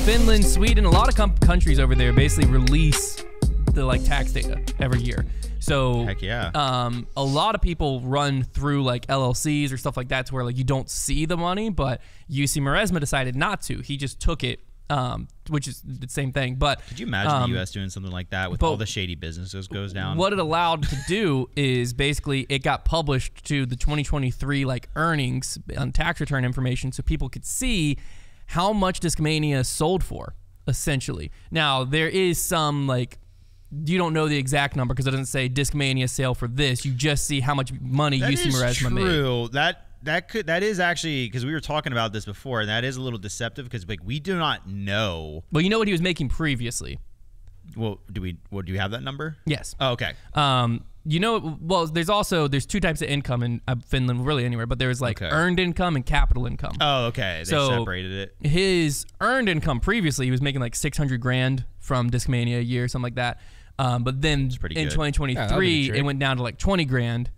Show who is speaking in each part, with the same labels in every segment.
Speaker 1: Finland, Sweden, a lot of countries over there basically release the like tax data every year. So
Speaker 2: heck yeah.
Speaker 1: A lot of people run through like LLCs or stuff like that to where like you don't see the money, but UC Maresma decided not to. He just took it, which is the same thing. But
Speaker 2: could you imagine the U.S. doing something like that with all the shady businesses goes down?
Speaker 1: What it allowed to do is basically it got published to the 2023 like earnings on tax return information, so people could see how much Discmania sold for, essentially. Now there is some like, you don't know the exact number because it doesn't say Discmania sale for this. You just see how much money UC Maresma made.
Speaker 2: True. That is actually, because we were talking about this before, and that is a little deceptive because like we do not know.
Speaker 1: But you know what he was making previously.
Speaker 2: Well, do you have that number?
Speaker 1: Yes.
Speaker 2: Oh, okay.
Speaker 1: You know, well, there's two types of income in Finland, really anywhere, but there's like earned income and capital income.
Speaker 2: Oh, okay. They separated it.
Speaker 1: His earned income previously, he was making like 600 grand from Discmania a year, something like that. But then in 2023, it went down to like 20 grand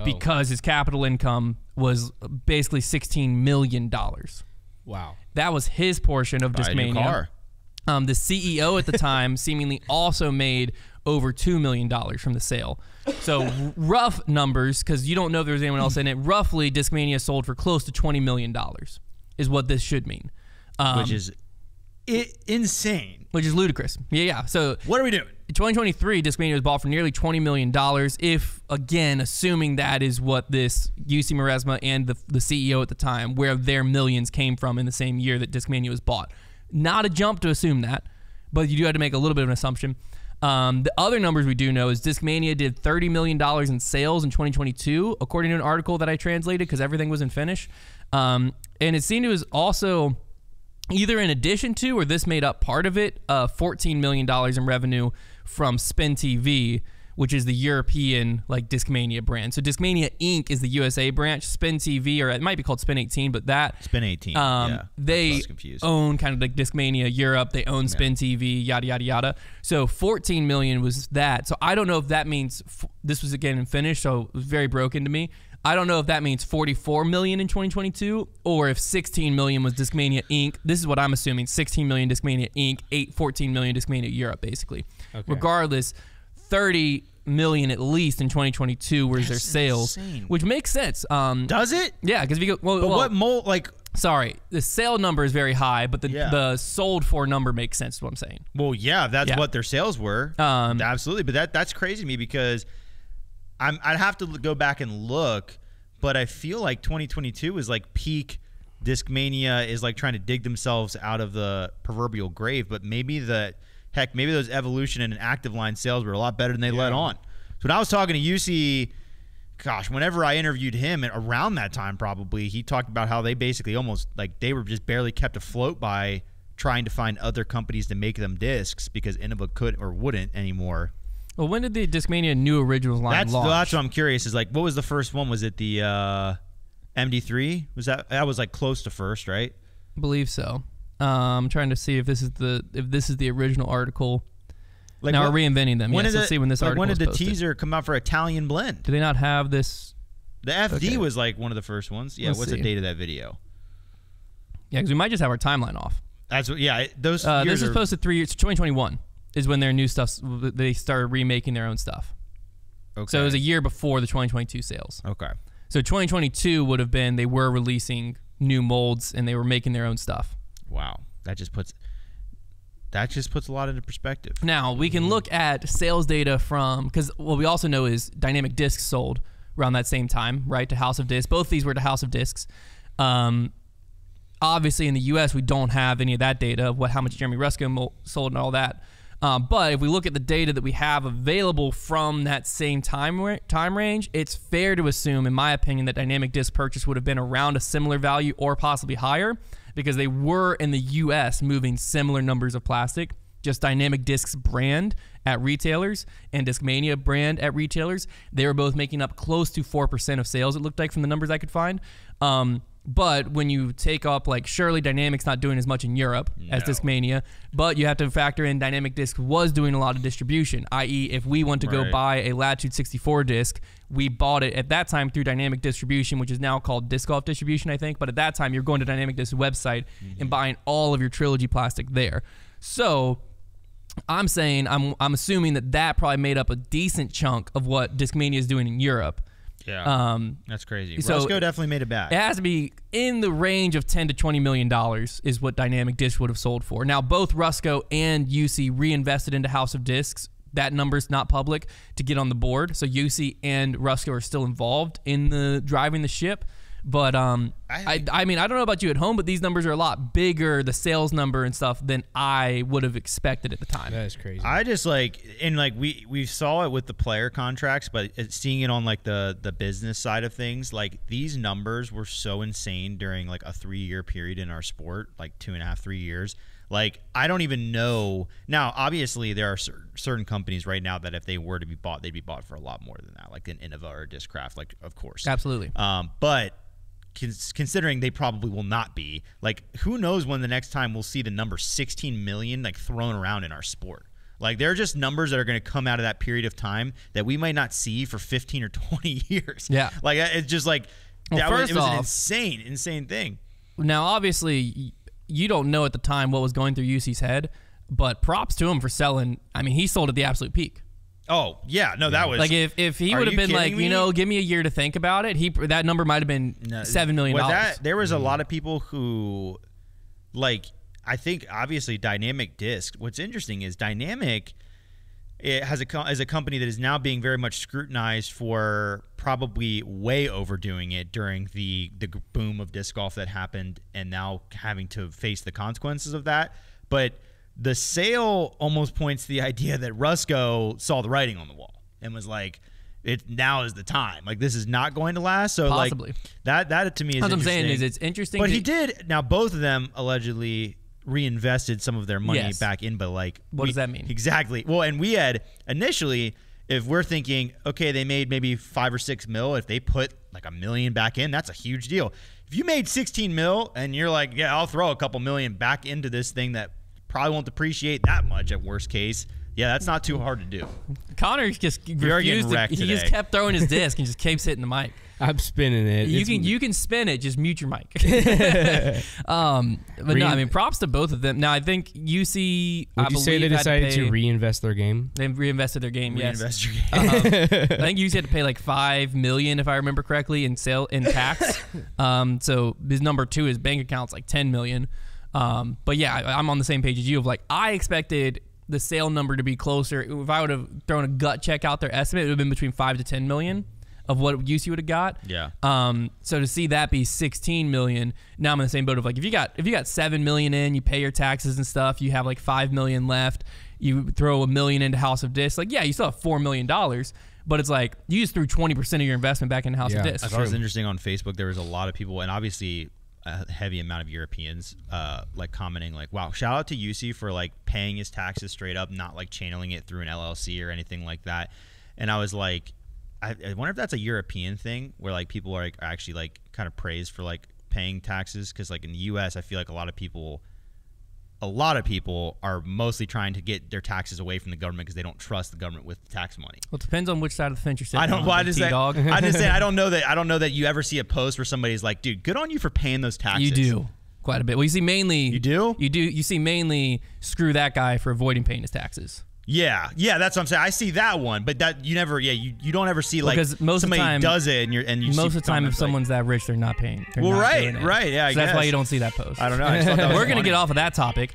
Speaker 1: because his capital income was basically $16 million.
Speaker 3: Wow.
Speaker 1: That was his portion of Discmania.
Speaker 2: Buy a new car.
Speaker 1: The CEO at the time seemingly also made over $2 million from the sale. So rough numbers, because you don't know if there was anyone else in it, roughly Discmania sold for close to $20 million is what this should mean.
Speaker 2: Which is insane.
Speaker 1: Which is ludicrous. Yeah. So
Speaker 2: what are we doing?
Speaker 1: In 2023, Discmania was bought for nearly $20 million. If, again, assuming that is what this UC Maresma and the CEO at the time, where their millions came from in the same year that Discmania was bought. Not a jump to assume that, but you do have to make a little bit of an assumption. The other numbers we do know is Discmania did $30 million in sales in 2022, according to an article that I translated because everything was in Finnish. And it seemed it was also either in addition to or this made up part of it, $14 million in revenue from Spin TV, which is the European like Discmania brand. So Discmania Inc. is the USA branch. Spin TV, or it might be called Spin 18, but that
Speaker 2: Spin 18. Yeah,
Speaker 1: they own kind of like Discmania Europe. They own Spin TV, yada yada yada. So 14 million was that. So I don't know if that means this was again in Finnish, so it was very broken to me. I don't know if that means 44 million in 2022 or if 16 million was Discmania Inc. This is what I'm assuming: 16 million Discmania Inc., 14 million Discmania Europe, basically. Okay. Regardless, 30 million at least in 2022 was their sales, insane. Which makes sense.
Speaker 2: Does it?
Speaker 1: Yeah, because if you go,
Speaker 2: what mold like?
Speaker 1: Sorry, the sale number is very high, but the sold for number makes sense. Is what I'm saying.
Speaker 2: Well, yeah, that's what their sales were. Absolutely, but that's crazy to me because I'd have to go back and look, but I feel like 2022 is like peak. Discmania is like trying to dig themselves out of the proverbial grave, but maybe maybe those evolution and active line sales were a lot better than they let on. So when I was talking to UC, gosh, whenever I interviewed him around that time probably, he talked about how they basically almost like they were just barely kept afloat by trying to find other companies to make them discs because Innova couldn't or wouldn't anymore.
Speaker 1: Well, when did the Discmania new originals line launch?
Speaker 2: That's what I'm curious is like, what was the first one? Was it the MD3? Was that was like close to first, right?
Speaker 1: I believe so. I'm trying to see if this is the original article. Like now we're reinventing them. Yes, let's see when this article
Speaker 2: when did the
Speaker 1: posted.
Speaker 2: teaser come out for Italian Blend?
Speaker 1: Do they not have this?
Speaker 2: The FD was like one of the first ones. Yeah, what's the date of that video?
Speaker 1: Yeah, because we might just have our timeline off.
Speaker 2: That's what. Yeah, those.
Speaker 1: This is posted 3 years. 2021 is when their new stuff. They started remaking their own stuff. Okay. So it was a year before the 2022 sales.
Speaker 2: Okay.
Speaker 1: So 2022 would have been they were releasing new molds and they were making their own stuff.
Speaker 2: Wow, that just puts a lot into perspective.
Speaker 1: Now we can look at sales data from, because what we also know is Dynamic Discs sold around that same time, right, to House of Discs. Both these were to House of Discs. Obviously, in the U.S., we don't have any of that data of how much Jeremy Ruskin sold and all that. But if we look at the data that we have available from that same time range, it's fair to assume, in my opinion, that Dynamic Disc purchase would have been around a similar value or possibly higher, because they were in the U.S. moving similar numbers of plastic. Just Dynamic Discs brand at retailers and Discmania brand at retailers, they were both making up close to 4% of sales, it looked like, from the numbers I could find. But when you take up, like, surely Dynamic's not doing as much in Europe as Discmania, but you have to factor in Dynamic Disc was doing a lot of distribution, i.e. if we want to go buy a Latitude 64 disc, we bought it at that time through Dynamic Distribution, which is now called Disc Golf Distribution, I think. But at that time, you're going to Dynamic Disc's website and buying all of your Trilogy plastic there. So I'm saying, I'm assuming that probably made up a decent chunk of what Discmania is doing in Europe.
Speaker 2: Yeah, that's crazy.
Speaker 1: So
Speaker 2: Rusco definitely made it back.
Speaker 1: It has to be in the range of $10 to $20 million is what Dynamic Disc would have sold for. Now, both Rusco and UC reinvested into House of Discs. That number's not public to get on the board. So UC and Rusco are still involved in the driving the ship. But I mean, I don't know about you at home, but these numbers are a lot bigger, the sales number and stuff, than I would have expected at the time.
Speaker 3: That is crazy.
Speaker 2: I just we saw it with the player contracts, but seeing it on like the business side of things, like these numbers were so insane during like a 3-year period in our sport, like 2.5, 3 years. Like, I don't even know. Now, obviously, there are certain companies right now that if they were to be bought, they'd be bought for a lot more than that, like an Innova or Discraft, like, of course.
Speaker 1: Absolutely.
Speaker 2: But considering they probably will not be, like, who knows when the next time we'll see the number 16 million, like, thrown around in our sport. Like, there are just numbers that are going to come out of that period of time that we might not see for 15 or 20 years.
Speaker 1: Yeah.
Speaker 2: Like, it's just like,
Speaker 1: well,
Speaker 2: it was an insane thing.
Speaker 1: Now, obviously, you don't know at the time what was going through UC's head, but props to him for selling. I mean, he sold at the absolute peak.
Speaker 2: Oh, yeah. No, that was...
Speaker 1: Like, if he would have been like, me? Give me a year to think about it, that number might have been $7 million.
Speaker 2: There was a lot of people who, like, I think, obviously, Dynamic Disc, what's interesting is Dynamic as a company that is now being very much scrutinized for probably way overdoing it during the boom of disc golf that happened and now having to face the consequences of that. But the sale almost points to the idea that Rusco saw the writing on the wall and was like, now is the time. Like, this is not going to last. So
Speaker 1: possibly.
Speaker 2: Like that to me is
Speaker 1: what
Speaker 2: interesting.
Speaker 1: I'm saying is it's interesting.
Speaker 2: But he did. Now, both of them allegedly reinvested some of their money back in, but like,
Speaker 1: what does that mean?
Speaker 2: Exactly. Well, and we had initially, if we're thinking, okay, they made maybe 5 or 6 mil, if they put like $1 million back in, that's a huge deal. If you made 16 mil and you're like, yeah, I'll throw a couple million back into this thing that probably won't depreciate that much at worst case. Yeah, that's not too hard to do.
Speaker 1: Connor just refused to, he just kept throwing his disc and just keeps hitting the mic.
Speaker 3: I'm spinning it.
Speaker 1: You can spin it, just mute your mic. But no, I mean, props to both of them. Now, I think UC,
Speaker 3: would you say they decided to reinvest their game?
Speaker 1: They reinvested their game,
Speaker 2: Reinvest your game.
Speaker 1: I think UC had to pay like $5 million, if I remember correctly, in tax. So his number 2, his bank account's like $10 million. But yeah, I'm on the same page as you of like, I expected the sale number to be closer. If I would have thrown a gut check out their estimate, it would have been between 5 to 10 million of what UC would have got.
Speaker 2: Yeah.
Speaker 1: So to see that be 16 million, now I'm in the same boat of like, if you got 7 million in, you pay your taxes and stuff, you have like 5 million left, you throw $1 million into House of Disc, like, yeah, you still have $4 million, but it's like you just threw 20% of your investment back into House of Disc.
Speaker 2: I thought it was interesting on Facebook. There was a lot of people, and obviously a heavy amount of Europeans like commenting like, wow, shout out to UC for like paying his taxes straight up, not like channeling it through an LLC or anything like that. And I was like, I wonder if that's a European thing where like people are like actually like kind of praised for like paying taxes, because like in the US I feel like a lot of people are mostly trying to get their taxes away from the government because they don't trust the government with tax money.
Speaker 1: Well, it depends on which side of the fence you're sitting
Speaker 2: on. I just say I don't know that you ever see a post where somebody's like, dude, good on you for paying those taxes.
Speaker 1: You do quite a bit. Well, you see mainly.
Speaker 2: You do?
Speaker 1: You see mainly screw that guy for avoiding paying his taxes.
Speaker 2: Yeah, that's what I'm saying. I see that one, but that you never, you don't ever see like
Speaker 1: because most
Speaker 2: somebody
Speaker 1: of the time,
Speaker 2: does it, and you
Speaker 1: most of the time if someone's that rich, they're not paying. They're not
Speaker 2: right, yeah.
Speaker 1: So that's why you don't see that post.
Speaker 2: I don't know.
Speaker 1: We're gonna get off of that topic.